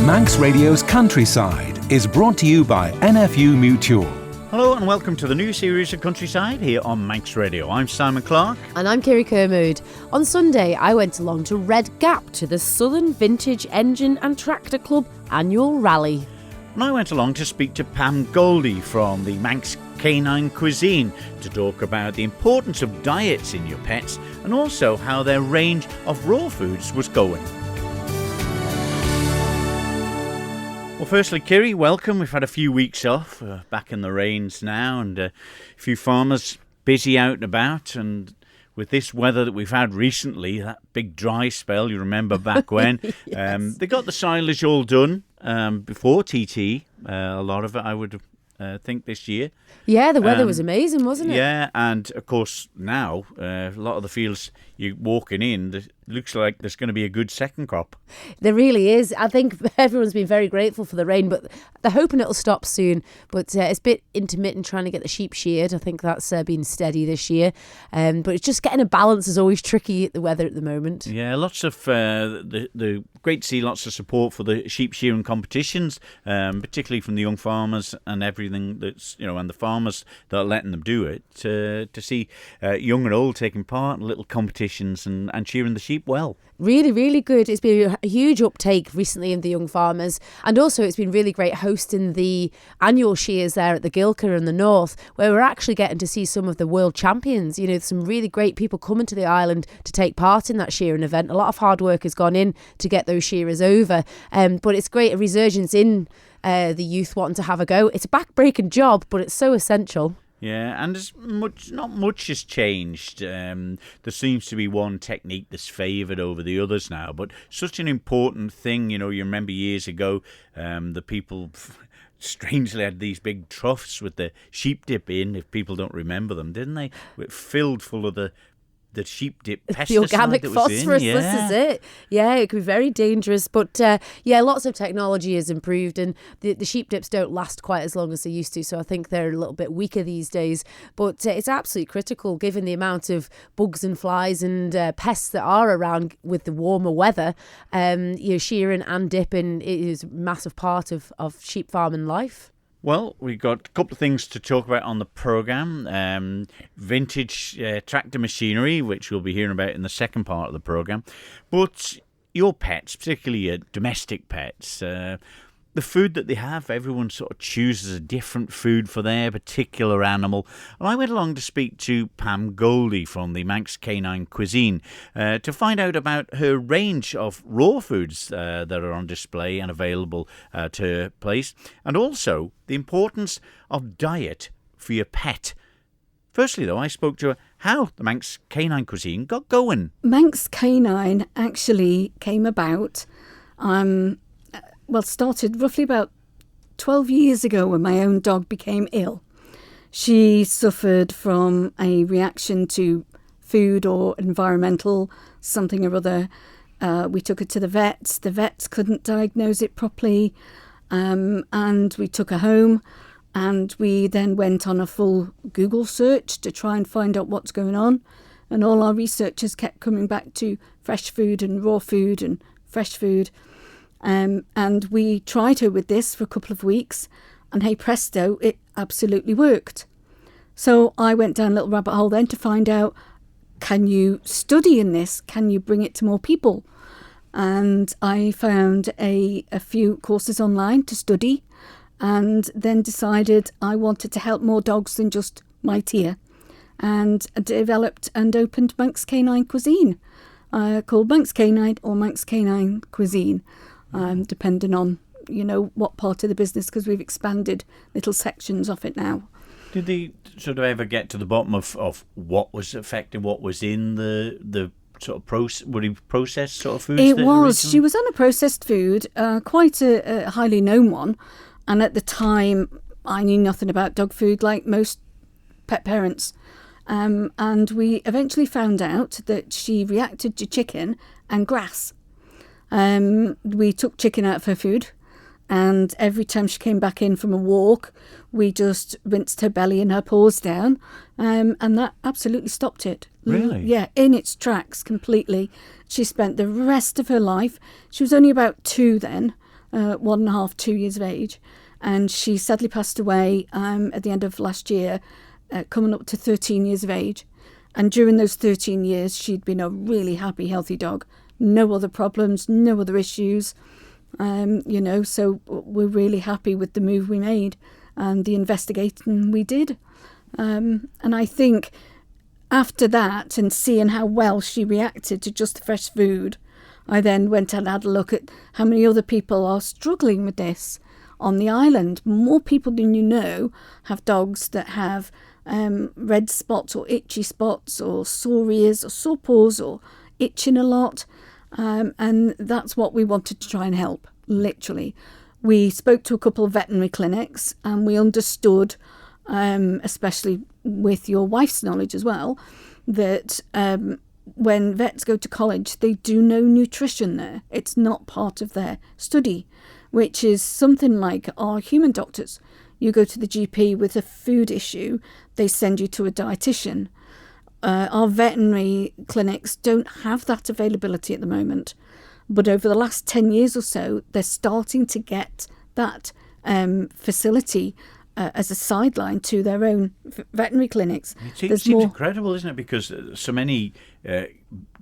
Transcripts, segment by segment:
Manx Radio's Countryside is brought to you by NFU Mutual. Hello and welcome to the new series of Countryside here on Manx Radio. I'm Simon Clark. And I'm Kirree. On Sunday, I went along to Red Gap to the Southern Vintage Engine and Tractor Club annual rally. And I went along to speak to Pam Goldie from the Manx Canine Cuisine to talk about the importance of diets in your pets and also how their range of raw foods was going. Well, firstly, Kirree, welcome. We've had a few weeks off, back in the rains now, and a few farmers busy out and about. And with this weather that we've had recently, that big dry spell, you remember back when, Yes. they got the silage all done before TT, a lot of it, I would think, this year. Yeah, the weather was amazing, wasn't it? Yeah, and of course now, a lot of the fields you're walking in, it looks like there's going to be a good second crop. There really is. I think everyone's been very grateful for the rain, but they're hoping it'll stop soon. But it's a bit intermittent trying to get the sheep sheared. I think that's been steady this year. But it's just getting a balance is always tricky at the weather at the moment. Yeah, lots of the great to see lots of support for the sheep shearing competitions, particularly from the young farmers and everything that's, and the farmers that are letting them do it, to see young and old taking part in little competitions and shearing the sheep well. Really, really good. It's been a huge uptake recently in the young farmers. And also it's been really great hosting the annual shears there at the Gilker in the north, where we're actually getting to see some of the world champions. Some really great people coming to the island to take part in that shearing event. A lot of hard work has gone in to get those shearers over. But it's great, a resurgence in the youth wanting to have a go. It's a back-breaking job, but it's so essential. Yeah, and not much has changed. There seems to be one technique that's favoured over the others now, but such an important thing. You remember years ago, the people strangely had these big troughs with the sheep dip in, if people don't remember them, didn't they? Filled full of the sheep dip pesticide, the organic that was phosphorus, in. This is it. Yeah, it could be very dangerous. But lots of technology has improved, and the sheep dips don't last quite as long as they used to. So I think they're a little bit weaker these days. But it's absolutely critical given the amount of bugs and flies and pests that are around with the warmer weather. Shearing and dipping is a massive part of sheep farming life. Well, we've got a couple of things to talk about on the programme. Vintage tractor machinery, which we'll be hearing about in the second part of the programme. But your pets, particularly your domestic pets, the food that they have, everyone sort of chooses a different food for their particular animal. And I went along to speak to Pam Goldie from the Manx Canine Cuisine to find out about her range of raw foods that are on display and available to her place, and also the importance of diet for your pet. Firstly, though, I spoke to her how the Manx Canine Cuisine got going. Manx Canine actually came about started roughly about 12 years ago when my own dog became ill. She suffered from a reaction to food or environmental something or other. We took her to the vets. The vets couldn't diagnose it properly, and we took her home, and we then went on a full Google search to try and find out what's going on. And all our researchers kept coming back to fresh food and raw food and fresh food. And we tried her with this for a couple of weeks, and hey presto, it absolutely worked. So I went down a little rabbit hole then to find out, can you study in this? Can you bring it to more people? And I found a few courses online to study, and then decided I wanted to help more dogs than just my tier, and developed and opened Manx Canine Cuisine, called Manx Canine or Manx Canine Cuisine. Depending on, what part of the business, because we've expanded little sections of it now. Did they sort of ever get to the bottom of what was affecting, what was in the sort of processed sort of foods? It was. She was on a processed food, quite a highly known one. And at the time, I knew nothing about dog food like most pet parents. And we eventually found out that she reacted to chicken and grass. We took chicken out of her food, and every time she came back in from a walk, we just rinsed her belly and her paws down, and that absolutely stopped it. Really? Yeah, in its tracks completely. She spent the rest of her life, she was only about 2 then, 1.5, 2 years of age. And she sadly passed away at the end of last year, coming up to 13 years of age. And during those 13 years, she'd been a really happy, healthy dog. No other problems, no other issues. So we're really happy with the move we made and the investigating we did. And I think after that, and seeing how well she reacted to just the fresh food, I then went and had a look at how many other people are struggling with this on the island. More people than you know have dogs that have red spots or itchy spots or sore ears or sore paws or itching a lot. And that's what we wanted to try and help, literally. We spoke to a couple of veterinary clinics and we understood, especially with your wife's knowledge as well, that when vets go to college, they do no nutrition there. It's not part of their study, which is something like our human doctors. You go to the GP with a food issue, they send you to a dietitian. Our veterinary clinics don't have that availability at the moment. But over the last 10 years or so, they're starting to get that facility as a sideline to their own veterinary clinics. It seems incredible, isn't it? Because so many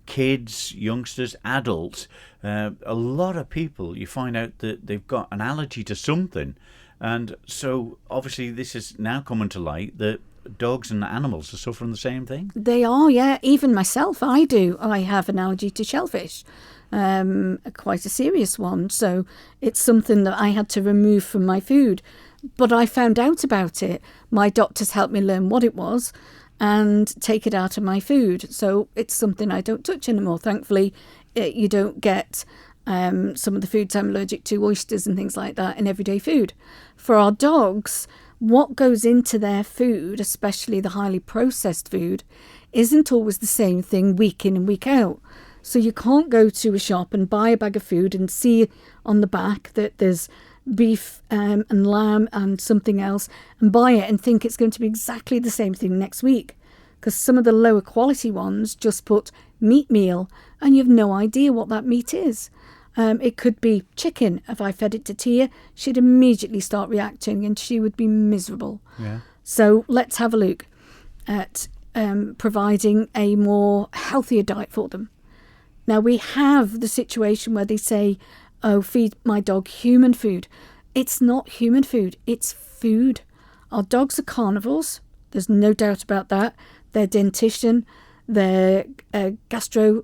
kids, youngsters, adults, a lot of people, you find out that they've got an allergy to something. And so obviously this is now coming to light that dogs and animals are suffering the same thing. They are, yeah. Even myself, I do. I have an allergy to shellfish, quite a serious one. So it's something that I had to remove from my food. But I found out about it. My doctors helped me learn what it was and take it out of my food. So it's something I don't touch anymore. Thankfully, you don't get some of the foods I'm allergic to, oysters and things like that, in everyday food. For our dogs, what goes into their food, especially the highly processed food, isn't always the same thing week in and week out. So you can't go to a shop and buy a bag of food and see on the back that there's beef and lamb and something else and buy it and think it's going to be exactly the same thing next week. Because some of the lower quality ones just put meat meal and you have no idea what that meat is. It could be chicken. If I fed it to Tia, she'd immediately start reacting and she would be miserable. Yeah. So let's have a look at providing a more healthier diet for them. Now we have the situation where they say, oh, feed my dog human food. It's not human food, it's food. Our dogs are carnivores. There's no doubt about that. Their dentition, their gastro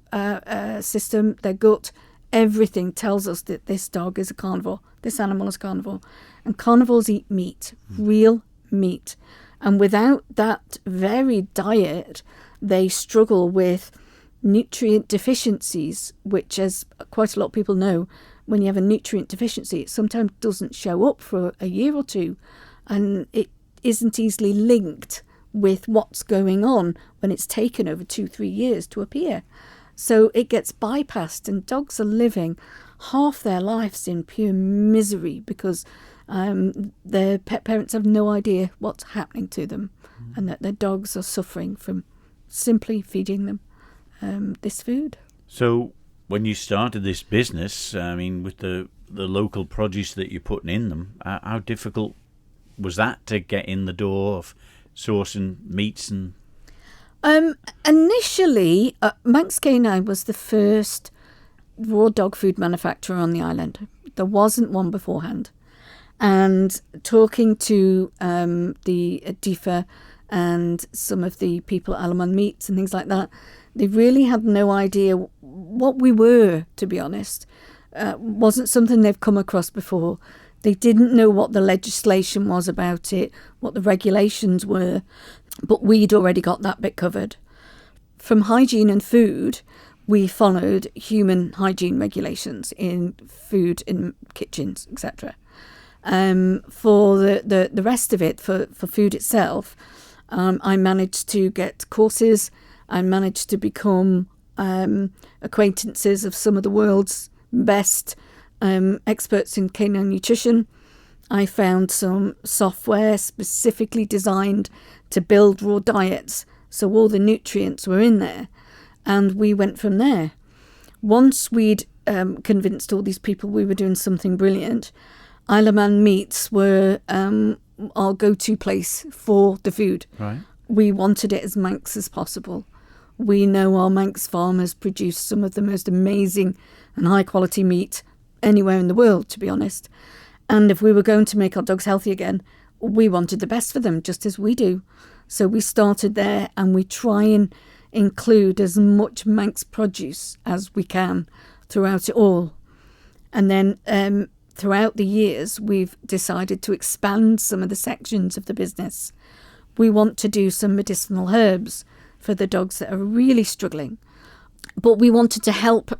system, their gut, everything tells us that this dog is a carnivore. This animal is a carnivore. And carnivores eat meat, real meat. And without that varied diet, they struggle with nutrient deficiencies, which, as quite a lot of people know, when you have a nutrient deficiency, it sometimes doesn't show up for a year or two. And it isn't easily linked with what's going on when it's taken over 2-3 years to appear. So it gets bypassed, and dogs are living half their lives in pure misery because their pet parents have no idea what's happening to them, and that their dogs are suffering from simply feeding them this food. So when you started this business, I mean, with the local produce that you're putting in them, how difficult was that to get in the door of sourcing meats and... Initially, Manx Canine was the first raw dog food manufacturer on the island. There wasn't one beforehand. And talking to the DIFA and some of the people at Alamon Meats and things like that, they really had no idea what we were, to be honest. Wasn't something they've come across before. They didn't know what the legislation was about it, what the regulations were, but we'd already got that bit covered. From hygiene and food, we followed human hygiene regulations in food, in kitchens, etc. For the rest of it, for food itself, I managed to get courses. I managed to become acquaintances of some of the world's best experts in canine nutrition. I found some software specifically designed to build raw diets, so all the nutrients were in there, and we went from there. Once we'd convinced all these people we were doing something brilliant, Isle of Man meats were our go-to place for the food. Right. We wanted it as Manx as possible. We know our Manx farmers produce some of the most amazing and high-quality meat anywhere in the world, to be honest. And if we were going to make our dogs healthy again, we wanted the best for them, just as we do. So we started there, and we try and include as much Manx produce as we can throughout it all. And then throughout the years, we've decided to expand some of the sections of the business. We want to do some medicinal herbs for the dogs that are really struggling. But we wanted to help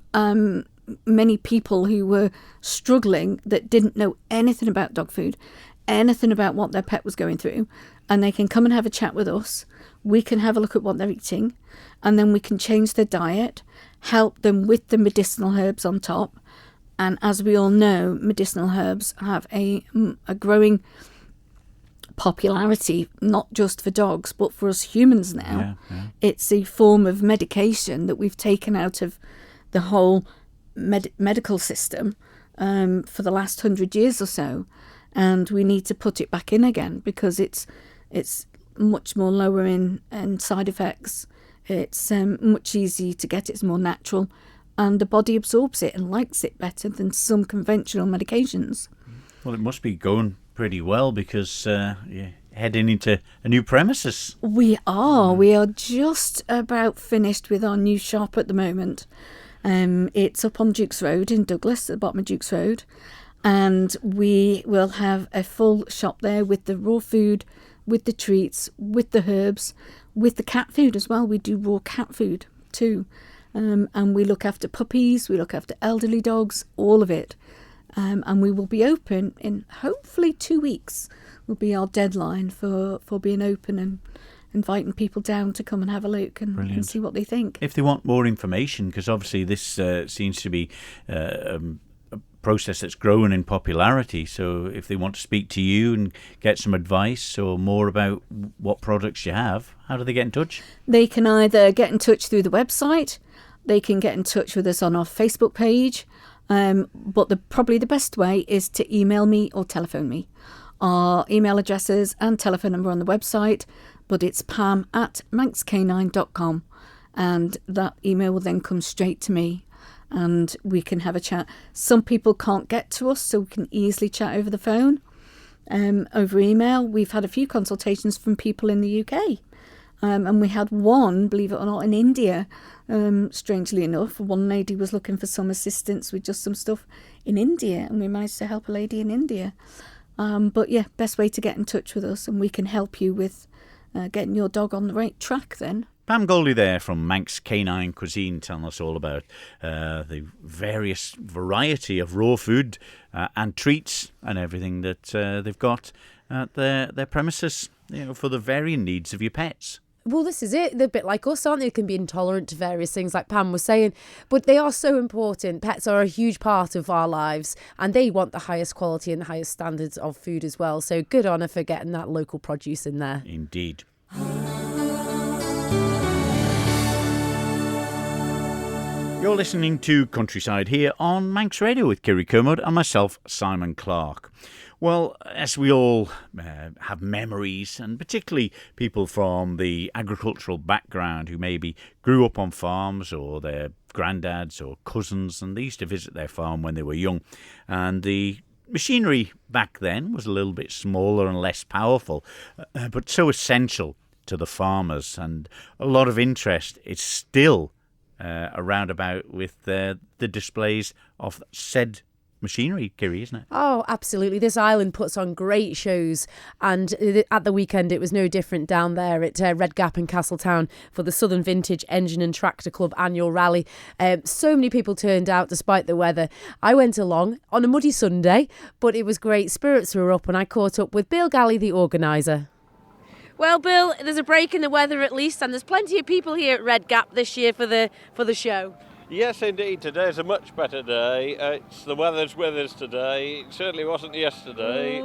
many people who were struggling that didn't know anything about dog food, anything about what their pet was going through, and they can come and have a chat with us. We can have a look at what they're eating, and then we can change their diet, help them with the medicinal herbs on top. And as we all know, medicinal herbs have a growing popularity, not just for dogs, but for us humans now. Yeah. It's a form of medication that we've taken out of the whole medical system for the last 100 years or so. And we need to put it back in again because it's much more lower in side effects. It's much easier to get. It's more natural. And the body absorbs it and likes it better than some conventional medications. Well, it must be going pretty well because you're heading into a new premises. We are. We are just about finished with our new shop at the moment. It's up on Duke's Road in Douglas, at the bottom of Duke's Road. And we will have a full shop there with the raw food, with the treats, with the herbs, with the cat food as well. We do raw cat food too. And we look after puppies, we look after elderly dogs, all of it. And we will be open in hopefully 2 weeks will be our deadline for being open and inviting people down to come and have a look and see what they think. If they want more information, because obviously this seems to be a process that's growing in popularity, so if they want to speak to you and get some advice or more about what products you have, how do they get in touch? They can either get in touch through the website, they can get in touch with us on our Facebook page, but probably the best way is to email me or telephone me. Our email addresses and telephone number on the website, but it's pam@manxcanine.com, and that email will then come straight to me and we can have a chat. Some people can't get to us, so we can easily chat over the phone, over email. We've had a few consultations from people in the UK. And we had one, believe it or not, in India, strangely enough. One lady was looking for some assistance with just some stuff in India, and we managed to help a lady in India. But yeah, best way to get in touch with us, and we can help you with getting your dog on the right track then. Pam Goldie there from Manx Canine Cuisine telling us all about the various variety of raw food and treats and everything that they've got at their premises, for the varying needs of your pets. Well, this is it. They're a bit like us, aren't they? They can be intolerant to various things, like Pam was saying. But they are so important. Pets are a huge part of our lives, and they want the highest quality and the highest standards of food as well. So good on her for getting that local produce in there. Indeed. You're listening to Countryside here on Manx Radio with Kirree Kermode and myself, Simon Clark. Well, as we all have memories, and particularly people from the agricultural background who maybe grew up on farms, or their granddads or cousins, and they used to visit their farm when they were young, and the machinery back then was a little bit smaller and less powerful, but so essential to the farmers, and a lot of interest. It's still around about with the displays of said machinery, Kirree, isn't it? Oh, absolutely. This island puts on great shows, and at the weekend it was no different down there at Red Gap in Castletown for the Southern Vintage Engine and Tractor Club annual rally. So many people turned out despite the weather. I went along on a muddy Sunday, but it was great. Spirits were up, and I caught up with Bill Galley, the organiser. Well, Bill, there's a break in the weather at least, and there's plenty of people here at Red Gap this year for the show. Yes, indeed. Today's a much better day. The weather's with us today. It certainly wasn't yesterday.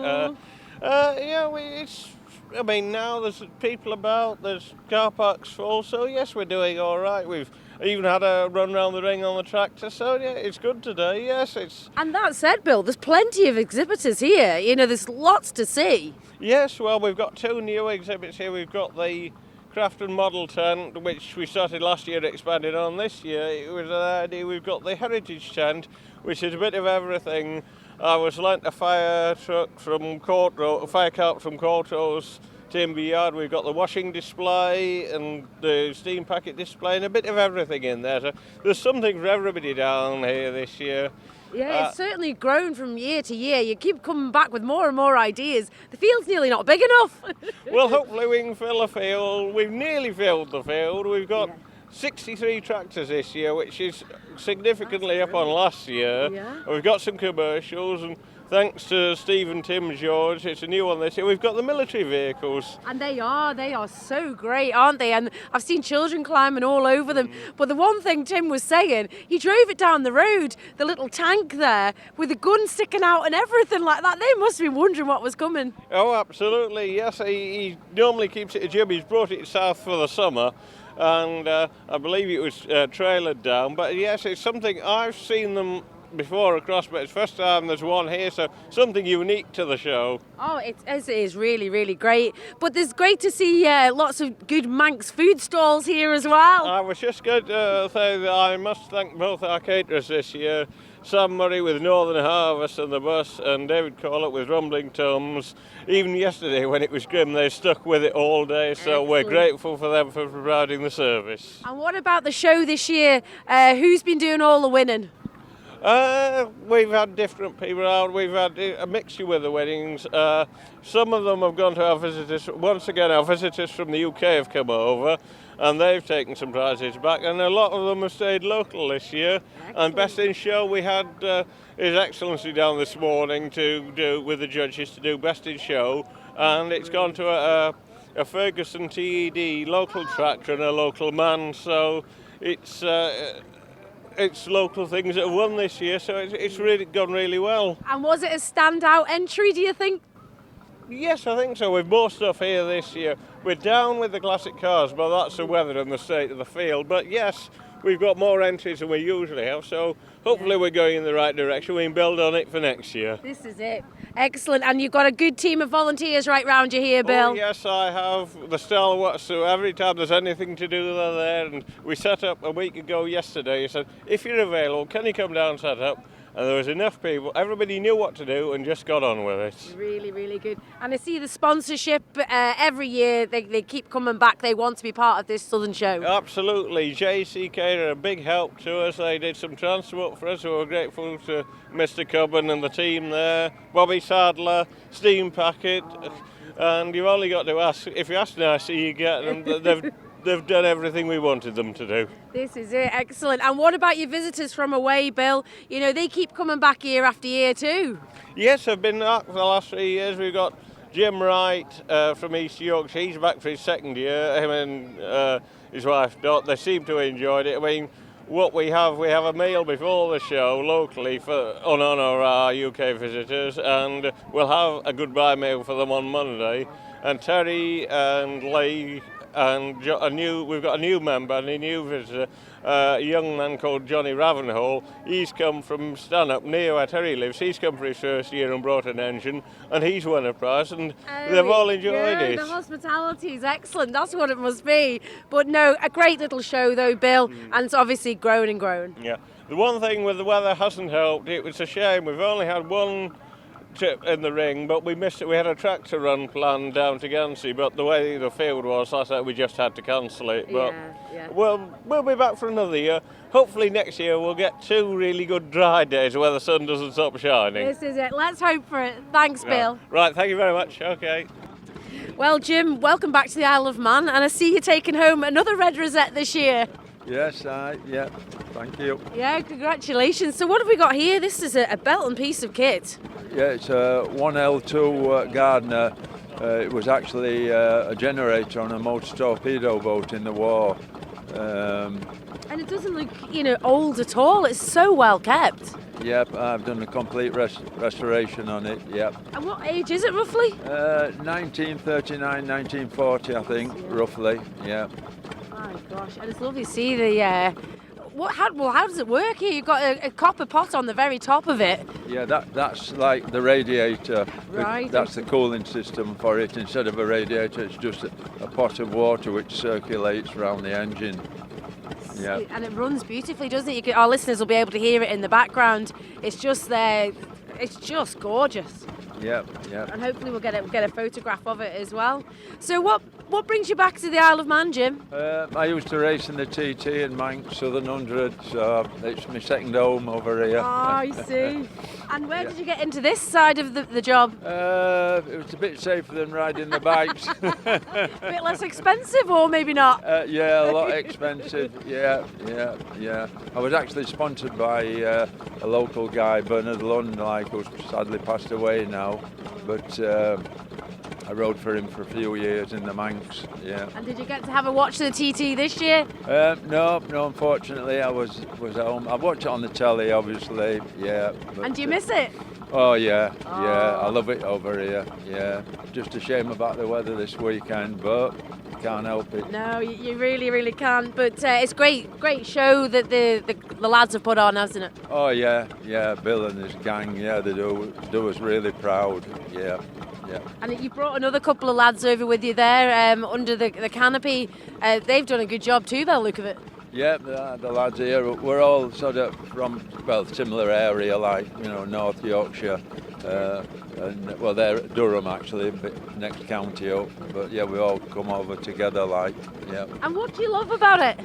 I mean, now there's people about, there's car parks full, so yes, we're doing all right. We've even had a run round the ring on the tractor, so yeah, it's good today, yes. And that said, Bill, there's plenty of exhibitors here. You know, there's lots to see. Yes, well, we've got 2 new exhibits here. We've got the craft and model tent, which we started last year, expanded on this year. It was an idea. We've got the heritage tent, which is a bit of everything. I was lent a fire truck from a fire cart from Courthouse Timber Yard. We've got the washing display and the steam packet display and a bit of everything in there. So there's something for everybody down here this year. Yeah, it's certainly grown from year to year. You keep coming back with more and more ideas. The field's nearly not big enough. Well, hopefully we can fill the field. We've nearly filled the field. We've got 63 tractors this year, which is significantly up on last year. Yeah. We've got some commercials, and thanks to Steve and Tim George, it's a new one this year. We've got the military vehicles. And they are so great, aren't they? And I've seen children climbing all over them. But the one thing Tim was saying, he drove it down the road, the little tank there, with a gun sticking out and everything like that. They must be wondering what was coming. Oh, absolutely, yes. He normally keeps it a jib. He's brought it south for the summer, and I believe it was trailered down. But yes, it's something I've seen them before across, but it's the first time there's one here, so something unique to the show. Oh, it is really, really great. But it's great to see lots of good Manx food stalls here as well. I was just going to say that I must thank both our caterers this year, Sam Murray with Northern Harvest and the bus, and David Collett with Rumbling Tums. Even yesterday when it was grim, they stuck with it all day, so we're grateful for them for providing the service. And what about the show this year? Who's been doing all the winning? We've had different people out. We've had a mixture with the weddings. Some of them have gone to our visitors. Once again, our visitors from the UK have come over, and they've taken some prizes back. And a lot of them have stayed local this year. Excellent. And best in show, we had His Excellency down this morning to do with the judges to do best in show, and it's gone to a Ferguson TED local tractor and a local Mann. So it's local things that have won this year, so it's really gone really well. And was it a standout entry, do you think? Yes, I think so. We've more stuff here this year. We're down with the classic cars, but that's the weather and the state of the field. But yes, we've got more entries than we usually have, so hopefully we're going in the right direction. We can build on it for next year. This is it. Excellent. And you've got a good team of volunteers right round you here, Bill. Oh, yes, I have. The stalwarts, so every time there's anything to do, they're there. And we set up a week ago yesterday. He said, if you're available, can you come down and set up? And there was enough people. Everybody knew what to do and just got on with it. Really, really good. And I see the sponsorship every year. They keep coming back. They want to be part of this Southern Show. Absolutely. JCK are a big help to us. They did some transport for us. So we're grateful to Mr. Cubban and the team there. Bobby Sadler, Steam Packet. And you've only got to ask. If you ask nicely, you get them. They've done everything we wanted them to do. This is it, excellent. And what about your visitors from away, Bill? You know, they keep coming back year after year too. Yes, I've been back for the last 3 years. We've got Jim Wright from East Yorkshire. He's back for his second year. Him and his wife Dot. They seem to have enjoyed it. I mean, what we have a meal before the show locally on honour our UK visitors, and we'll have a goodbye meal for them on Monday. And Terry and Lee. And we've got a new member and a new visitor, a young man called Johnny Ravenhall. He's come from Stanhope, near where Terry lives. He's come for his first year and brought an engine, and he's won a prize, and they've all enjoyed it. The hospitality is excellent. That's what it must be. But no, a great little show though, Bill, and it's obviously grown and grown. Yeah. The one thing with the weather hasn't helped. It was a shame. We've only had one trip in the ring, but we missed it. We had a tractor run planned down to Gansey, but the way the field was, I said we just had to cancel it. But we'll be back for another year. Hopefully next year we'll get 2 really good dry days where the sun doesn't stop shining. This is it. Let's hope for it. Thanks, Bill. Right, thank you very much. Okay. Well, Jim, welcome back to the Isle of Man, and I see you taking home another red rosette this year. Yes, thank you. Yeah, congratulations. So what have we got here? This is a belt and piece of kit. Yeah, it's a 1L2 Gardner. It was actually a generator on a motor torpedo boat in the war. And it doesn't look, old at all. It's so well kept. Yep, I've done a complete restoration on it, yep. And what age is it roughly? 1939, 1940, I think, roughly, yeah. My gosh, and it's lovely to see the... How does it work here? You've got a copper pot on the very top of it. Yeah, that's like the radiator. Right. That's the cooling system for it. Instead of a radiator, it's just a pot of water which circulates around the engine. Yeah. And it runs beautifully, doesn't it? Our listeners will be able to hear it in the background. It's just there. It's just gorgeous. Yeah. And hopefully we'll get a photograph of it as well. So what brings you back to the Isle of Man, Jim? I used to race in the TT in Manx, Southern 100, so it's my second home over here. Oh, I see. And where did you get into this side of the job? It was a bit safer than riding the bikes. A bit less expensive, or maybe not? Yeah, a lot expensive. Yeah. I was actually sponsored by a local guy, Bernard Lund, who's sadly passed away now. But I rode for him for a few years in the Manx. Yeah. And did you get to have a watch of the TT this year? No. Unfortunately, I was at home. I watched it on the telly, obviously. Yeah. But, and do you miss it? Oh yeah. I love it over here. Yeah. Just a shame about the weather this weekend, but can't help it. No, you really, really can't. But it's great show that the lads have put on, hasn't it? Oh yeah. Bill and his gang. Yeah, they do us really proud. Yeah. And you brought another couple of lads over with you there under the canopy. They've done a good job too, by the look of it. Yeah, the lads here, we're all sort of from, similar area, North Yorkshire. They're at Durham actually, next county up. But yeah, we all come over together, yeah. And what do you love about it?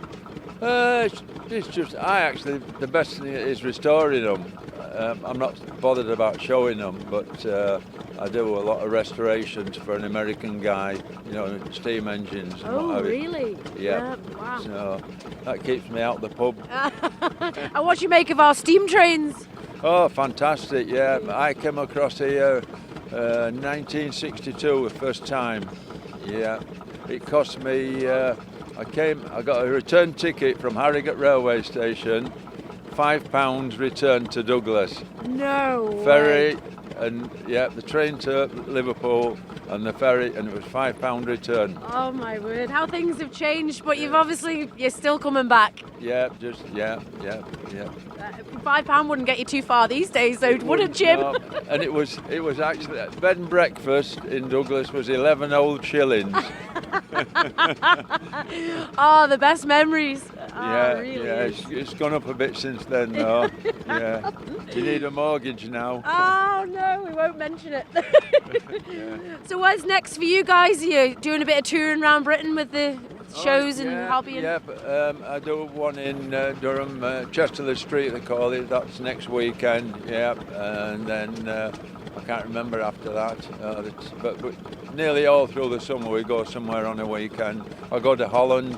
It's just, the best thing is restoring them. I'm not bothered about showing them, but I do a lot of restorations for an American guy, steam engines and what have you. Really? Yeah. Wow. So that keeps me out the pub. And what do you make of our steam trains? Oh, fantastic, yeah. I came across here 1962 the first time. Yeah. It cost me, I got a return ticket from Harrogate railway station, £5 return to Douglas. No Ferry, way. and the train to Liverpool and the ferry, and it was £5 return. Oh my word, how things have changed, but you're still coming back. Yeah. £5 wouldn't get you too far these days, though, would it, Jim? No. And it was actually, bed and breakfast in Douglas was 11 old shillings. Oh, the best memories. Really it's gone up a bit since then, though. Yeah. Do you need a mortgage now? Oh no, we won't mention it. So what's next for you guys? Are you doing a bit of touring around Britain with the shows and hobby? Yeah, I do one in Durham, Chesterley Street they call it. That's next weekend. Yeah, and then I can't remember after that. But nearly all through the summer we go somewhere on a weekend. I go to Holland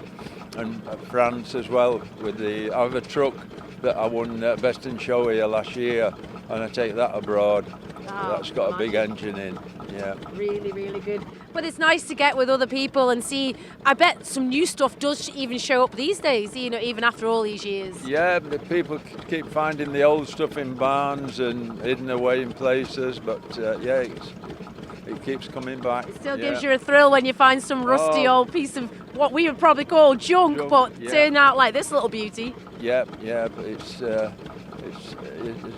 and France as well. I have a truck that I won Best in Show here last year, and I take that abroad. That's got a big engine in. Yeah. Really, really good. But it's nice to get with other people and see. I bet some new stuff does even show up these days, even after all these years. Yeah, but people keep finding the old stuff in barns and hidden away in places, but it keeps coming back. It still gives you a thrill when you find some rusty old piece of what we would probably call junk, but turn out like this little beauty. Yeah, but it's as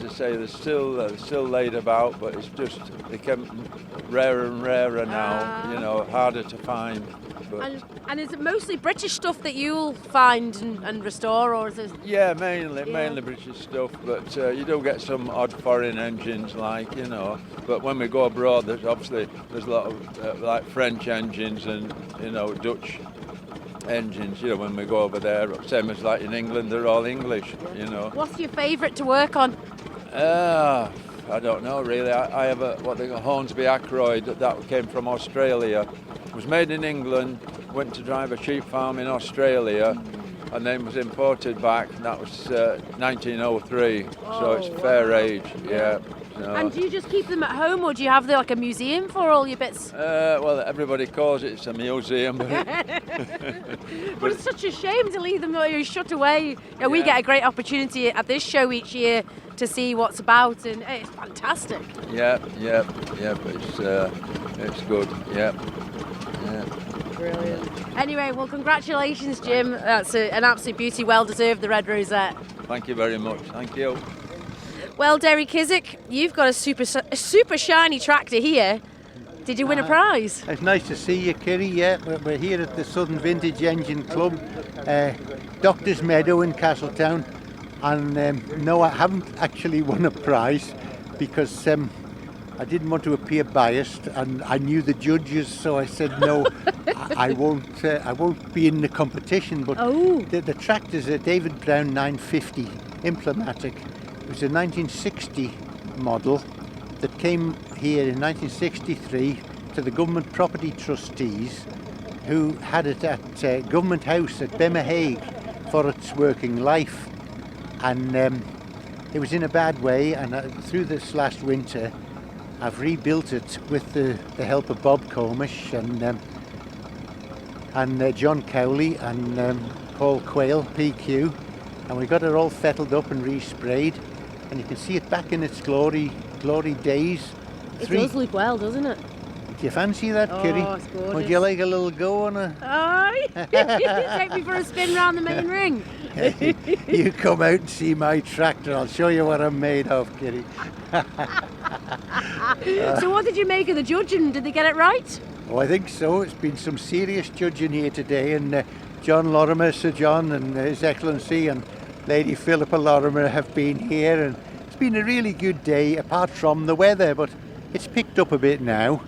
I say, they're still laid about, but it's just become rarer and rarer now. Harder to find. But and is it mostly British stuff that you'll find and restore, or is it? Yeah, mainly British stuff, but you do get some odd foreign engines, But when we go abroad, there's a lot of like French engines and Dutch engines. When we go over there, same as like in England, they're all English. What's your favourite to work on? I don't know really. I have what they call Hornsby Ackroyd that came from Australia. It was made in England. Went to drive a sheep farm in Australia, and then was imported back, and that was 1903, so it's fair age, yeah. So, And do you just keep them at home, or do you have like a museum for all your bits? well, everybody calls it a museum, but But it's such a shame to leave them shut away. We get a great opportunity at this show each year to see what's about, and it's fantastic. yeah, but it's good, yeah. Brilliant. Anyway, well, congratulations, Jim. That's an absolute beauty. Well deserved, the red rosette. Thank you very much, thank you. Well, Derry Kissack, you've got a super shiny tractor here. Did you win a prize? It's nice to see you, Kirree. Yeah, we're here at the Southern Vintage Engine Club, Doctor's Meadow in Castletown. And no, I haven't actually won a prize because I didn't want to appear biased, and I knew the judges, so I said no, I won't be in the competition. But the tractor's a David Brown 950 Implematic. It was a 1960 model that came here in 1963 to the government property trustees, who had it at Government House at Bemmahague for its working life. And it was in a bad way, and through this last winter I've rebuilt it with the help of Bob Comish and John Cowley and Paul Quayle, PQ, and we got it all fettled up and resprayed, and you can see it back in its glory days. It does look well, doesn't it? Do you fancy that, Kirree? Oh, it's gorgeous. Would you like a little go on a... Aye. Take me for a spin round the main ring. You come out and see my tractor, I'll show you what I'm made of, Kirree. So what did you make of the judging? Did they get it right? Oh, I think so. It's been some serious judging here today, and John Lorimer, Sir John, and His Excellency and Lady Philippa Lorimer have been here, and it's been a really good day, apart from the weather, but it's picked up a bit now.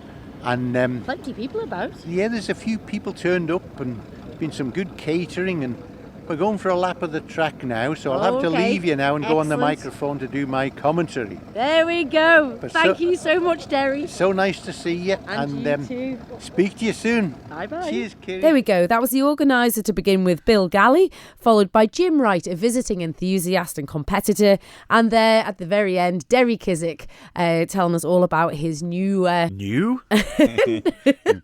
And Plenty people about. yeah, there's a few people turned up, and been some good catering, and we're going for a lap of the track now, so I'll have to Okay. leave you now and go on the Excellent. microphone to do my commentary. There we go. But Thank so- you so much, Derry. So nice to see you, And you too. speak to you soon. Bye-bye. Cheers, Kirree. There we go. That was the organiser to begin with, Bill Galley, followed by Jim Wright, a visiting enthusiast and competitor, and there at the very end, Derry Kissack, telling us all about his new, New?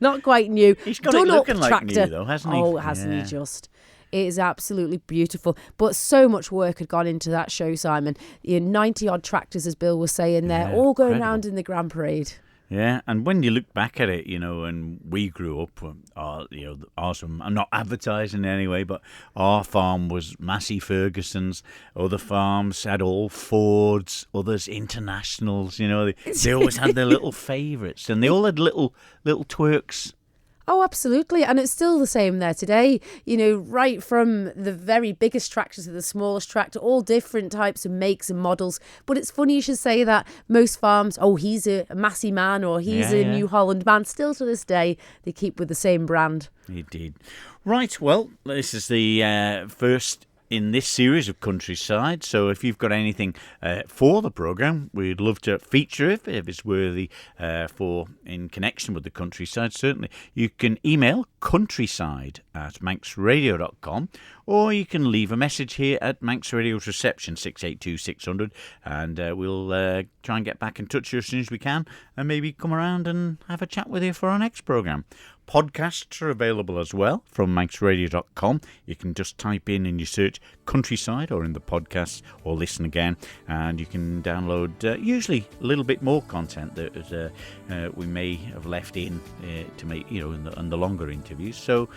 not quite new, He's got it done-up looking like tractor. new, though, hasn't he? Oh, hasn't he Yeah. just? It is absolutely beautiful. But so much work had gone into that show, Simon. 90-odd tractors, as Bill was saying there, Yeah, all going incredible. around in the Grand Parade. Yeah, and when you look back at it, and we grew up, awesome. I'm not advertising in any way, but our farm was Massey Ferguson's. Other farms had all Fords, others Internationals. They always had their little favourites, and they all had little twerks. Oh, absolutely. And it's still the same there today. Right from the very biggest tractor to the smallest tractor, all different types of makes and models. But it's funny you should say that. Most farms, he's a Massey Mann or he's a New Holland Mann. Still to this day, they keep with the same brand. Indeed. Right, well, this is the first in this series of Countryside, so if you've got anything for the programme, we'd love to feature it if it's worthy in connection with the Countryside. Certainly you can email countryside@manxradio.com, or you can leave a message here at Manx Radio's reception 682 600, and we'll try and get back in touch with you as soon as we can, and maybe come around and have a chat with you for our next programme. Podcasts are available as well from manxradio.com. You can just type in your search Countryside or in the podcasts, or listen again, and you can download usually a little bit more content that we may have left in to make in the longer interviews. So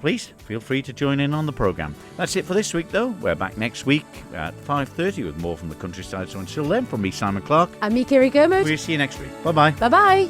please feel free to join in on the programme. That's it for this week, though. We're back next week at 5:30 with more from the Countryside. So until then, from me, Simon Clark, And me, Kirree Gurmud. we'll see you next week. Bye bye. Bye-bye.